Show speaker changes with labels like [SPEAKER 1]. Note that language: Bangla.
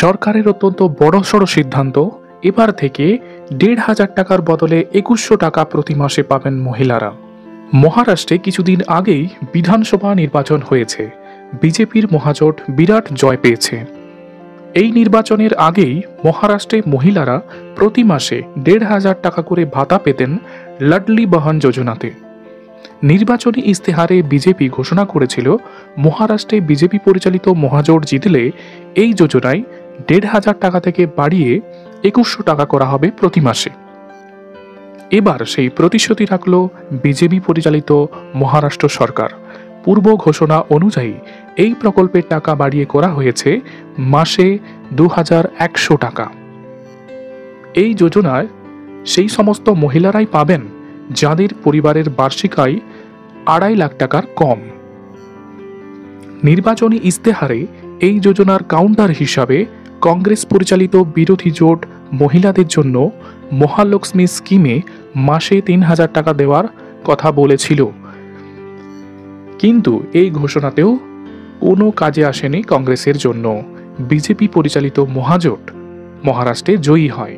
[SPEAKER 1] সরকারের অত্যন্ত বড়সড় সিদ্ধান্ত, এবার থেকে ১,৫০০ টাকার বদলে ২১০০ টাকা প্রতি মাসে পাবেন মহিলারা। মহারাষ্ট্রে কিছুদিন আগেই বিধানসভা নির্বাচন হয়েছে। বিজেপির মহাজোট বিরাট জয় পেয়েছে। এই নির্বাচনের আগেই মহারাষ্ট্রে মহিলারা প্রতি মাসে ১,৫০০ টাকা করে ভাতা পেতেন লাডলি বহন যোজনাতে। নির্বাচনী ইস্তেহারে বিজেপি ঘোষণা করেছিল, মহারাষ্ট্রে বিজেপি পরিচালিত মহাজোট জিতলে এই যোজনায় ১,৫০০ টাকা থেকে বাড়িয়ে ২১০০ টাকা করা হবে প্রতি মাসে। এবার সেই প্রতিশ্রুতি রাখল বিজেপি পরিচালিত মহারাষ্ট্র সরকার। পূর্ব ঘোষণা অনুযায়ী এই প্রকল্পের টাকা বাড়িয়ে করা হয়েছে মাসে ২,১০০ টাকা। এই যোজনায় সেই সমস্ত মহিলারাই পাবেন যাদের পরিবারের বার্ষিক আয় ২.৫ লাখ টাকার কম। নির্বাচনী ইস্তেহারে এই যোজনার কাউন্টার হিসাবে কংগ্রেস পরিচালিত বিরোধী জোট মহিলাদের জন্য মহালক্ষ্মী স্কিমে মাসে ৩,০০০ টাকা দেওয়ার কথা বলেছিল, কিন্তু এই ঘোষণাতেও কোনো কাজে আসেনি কংগ্রেসের জন্য। বিজেপি পরিচালিত মহাজোট মহারাষ্ট্রে জয়ী হয়।